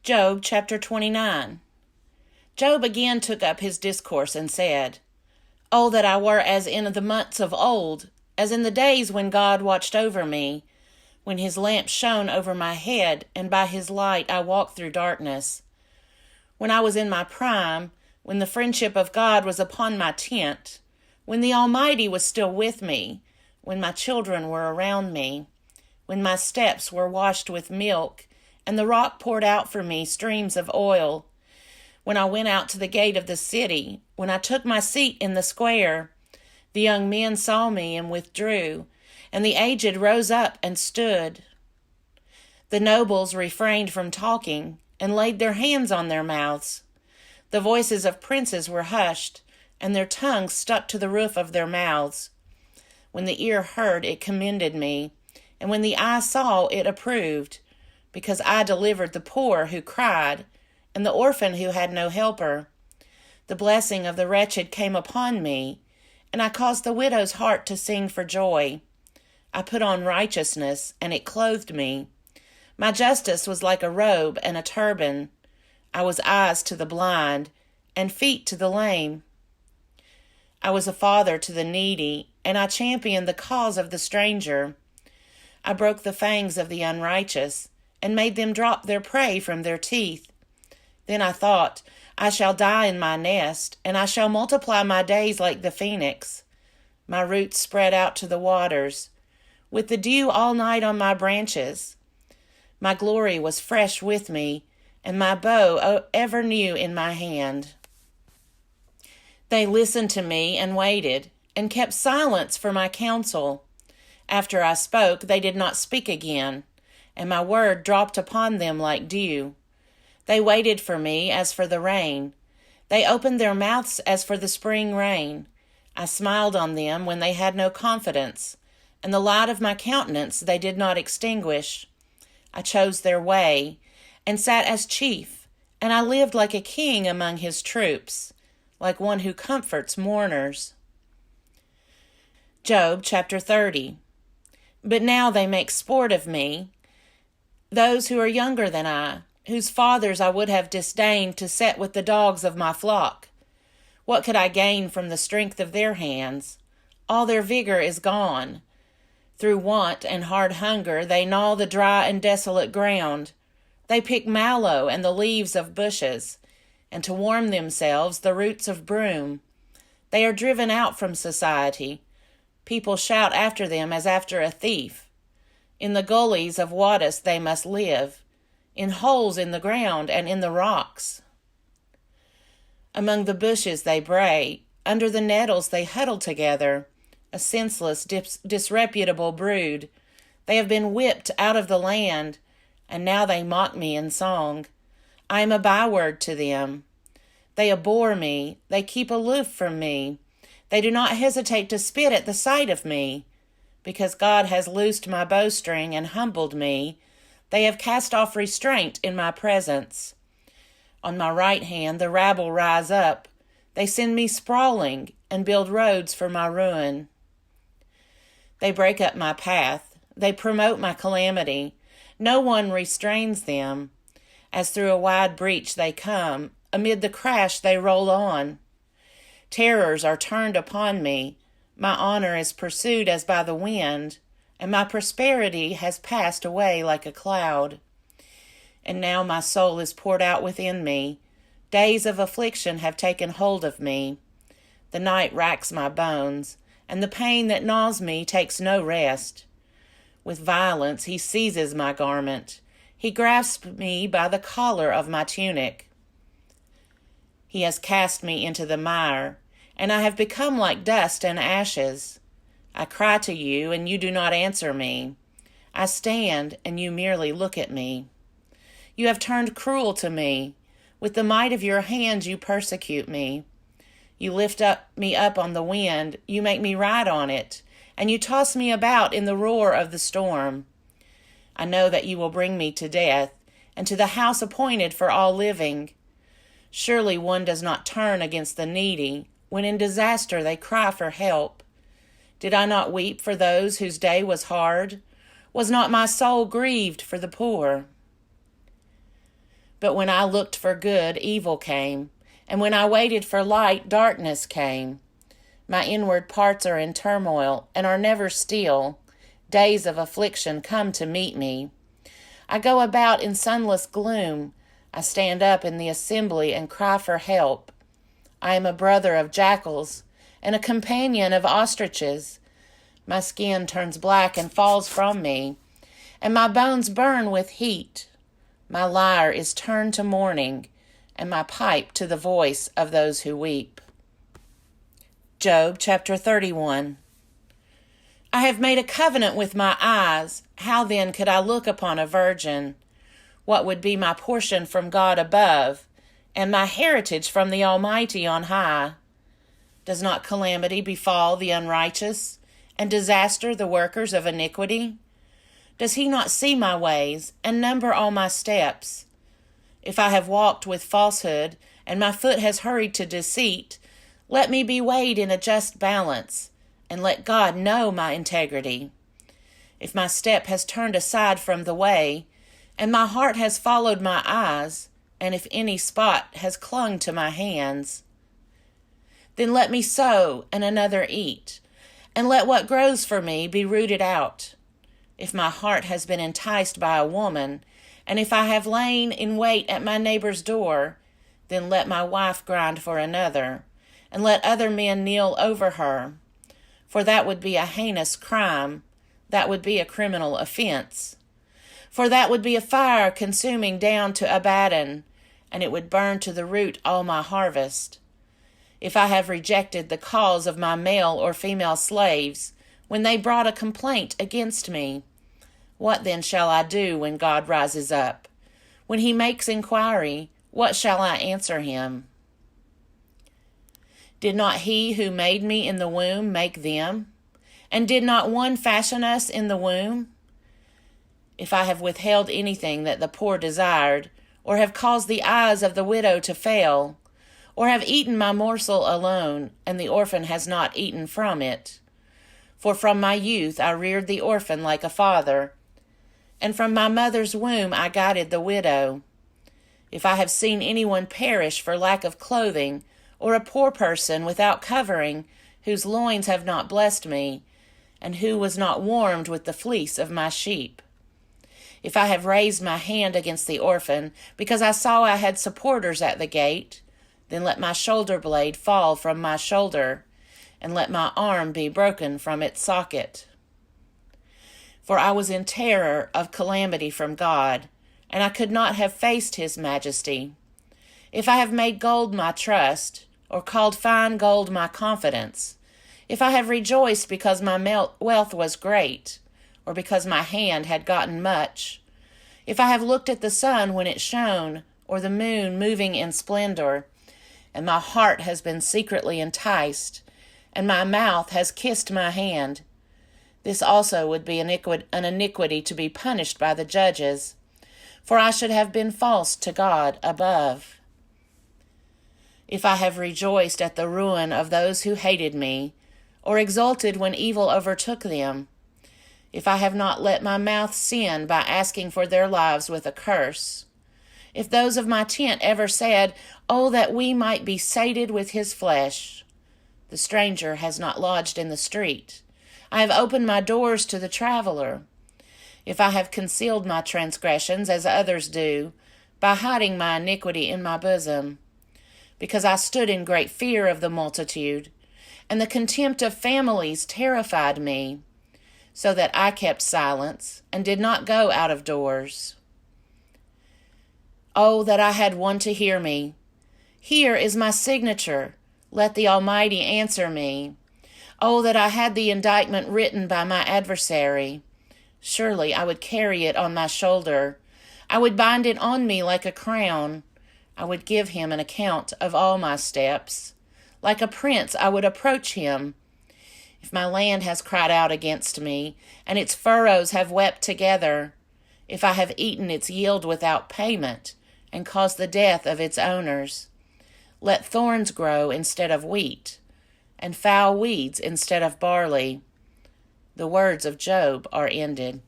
Job chapter 29. Job again took up his discourse and said, "Oh, that I were as in the months of old, as in the days when God watched over me, when his lamp shone over my head, and by his light I walked through darkness. When I was in my prime, when the friendship of God was upon my tent, when the Almighty was still with me, when my children were around me, when my steps were washed with milk, and the rock poured out for me streams of oil, when I went out to the gate of the city, when I took my seat in the square, the young men saw me and withdrew, and the aged rose up and stood. The nobles refrained from talking and laid their hands on their mouths. The voices of princes were hushed, and their tongues stuck to the roof of their mouths. When the ear heard, it commended me, and when the eye saw, it approved, because I delivered the poor who cried, and the orphan who had no helper. The blessing of the wretched came upon me, and I caused the widow's heart to sing for joy. I put on righteousness, and it clothed me. My justice was like a robe and a turban. I was eyes to the blind, and feet to the lame. I was a father to the needy, and I championed the cause of the stranger. I broke the fangs of the unrighteous, and made them drop their prey from their teeth. Then I thought, I shall die in my nest, and I shall multiply my days like the phoenix. My roots spread out to the waters, with the dew all night on my branches. My glory was fresh with me, and my bow ever new in my hand. They listened to me and waited, and kept silence for my counsel. After I spoke, they did not speak again, and my word dropped upon them like dew. They waited for me as for the rain. They opened their mouths as for the spring rain. I smiled on them when they had no confidence, and the light of my countenance they did not extinguish. I chose their way, and sat as chief, and I lived like a king among his troops, like one who comforts mourners. Job chapter 30. But now they make sport of me, those who are younger than I, whose fathers I would have disdained to set with the dogs of my flock. What could I gain from the strength of their hands? All their vigor is gone. Through want and hard hunger they gnaw the dry and desolate ground. They pick mallow and the leaves of bushes, and to warm themselves the roots of broom. They are driven out from society. People shout after them as after a thief. In the gullies of Wadis they must live, in holes in the ground and in the rocks. Among the bushes they bray, under the nettles they huddle together, a senseless, disreputable brood. They have been whipped out of the land, and now they mock me in song. I am a byword to them. They abhor me, they keep aloof from me. They do not hesitate to spit at the sight of me. Because God has loosed my bowstring and humbled me, they have cast off restraint in my presence. On my right hand the rabble rise up. They send me sprawling and build roads for my ruin. They break up my path. They promote my calamity. No one restrains them. As through a wide breach they come. Amid the crash they roll on. Terrors are turned upon me. My honor is pursued as by the wind, and my prosperity has passed away like a cloud. And now my soul is poured out within me. Days of affliction have taken hold of me. The night racks my bones, and the pain that gnaws me takes no rest. With violence he seizes my garment. He grasps me by the collar of my tunic. He has cast me into the mire, and I have become like dust and ashes. I cry to you, and you do not answer me. I stand, and you merely look at me. You have turned cruel to me. With the might of your hands you persecute me. You lift me up on the wind, you make me ride on it, and you toss me about in the roar of the storm. I know that you will bring me to death, and to the house appointed for all living. Surely one does not turn against the needy, when in disaster they cry for help. Did I not weep for those whose day was hard? Was not my soul grieved for the poor? But when I looked for good, evil came, and when I waited for light, darkness came. My inward parts are in turmoil and are never still. Days of affliction come to meet me. I go about in sunless gloom. I stand up in the assembly and cry for help. I am a brother of jackals and a companion of ostriches. My skin turns black and falls from me, and my bones burn with heat. My lyre is turned to mourning, and my pipe to the voice of those who weep. Job chapter 31. I have made a covenant with my eyes. How then could I look upon a virgin? What would be my portion from God above, and my heritage from the Almighty on high? Does not calamity befall the unrighteous, and disaster the workers of iniquity? Does he not see my ways, and number all my steps? If I have walked with falsehood, and my foot has hurried to deceit, let me be weighed in a just balance, and let God know my integrity. If my step has turned aside from the way, and my heart has followed my eyes, and if any spot has clung to my hands, then let me sow and another eat, and let what grows for me be rooted out. If my heart has been enticed by a woman, and if I have lain in wait at my neighbor's door, then let my wife grind for another, and let other men kneel over her. For that would be a heinous crime, that would be a criminal offense. For that would be a fire consuming down to Abaddon, and it would burn to the root all my harvest. If I have rejected the cause of my male or female slaves, when they brought a complaint against me, what then shall I do when God rises up? When he makes inquiry, what shall I answer him? Did not he who made me in the womb make them? And did not one fashion us in the womb? If I have withheld anything that the poor desired, or have caused the eyes of the widow to fail, or have eaten my morsel alone, and the orphan has not eaten from it. For from my youth I reared the orphan like a father, and from my mother's womb I guided the widow. If I have seen anyone perish for lack of clothing, or a poor person without covering, whose loins have not blessed me, and who was not warmed with the fleece of my sheep. If I have raised my hand against the orphan, because I saw I had supporters at the gate, then let my shoulder blade fall from my shoulder, and let my arm be broken from its socket. For I was in terror of calamity from God, and I could not have faced his majesty. If I have made gold my trust, or called fine gold my confidence, if I have rejoiced because my wealth was great, or because my hand had gotten much, if I have looked at the sun when it shone, or the moon moving in splendor, and my heart has been secretly enticed, and my mouth has kissed my hand, this also would be an iniquity to be punished by the judges, for I should have been false to God above. If I have rejoiced at the ruin of those who hated me, or exulted when evil overtook them, if I have not let my mouth sin by asking for their lives with a curse, if those of my tent ever said, "Oh, that we might be sated with his flesh," the stranger has not lodged in the street. I have opened my doors to the traveler. If I have concealed my transgressions as others do, by hiding my iniquity in my bosom, because I stood in great fear of the multitude, and the contempt of families terrified me, so that I kept silence and did not go out of doors. Oh, that I had one to hear me. Here is my signature. Let the Almighty answer me. Oh, that I had the indictment written by my adversary. Surely I would carry it on my shoulder. I would bind it on me like a crown. I would give him an account of all my steps. Like a prince I would approach him. If my land has cried out against me, and its furrows have wept together, if I have eaten its yield without payment, and caused the death of its owners, let thorns grow instead of wheat, and foul weeds instead of barley. The words of Job are ended.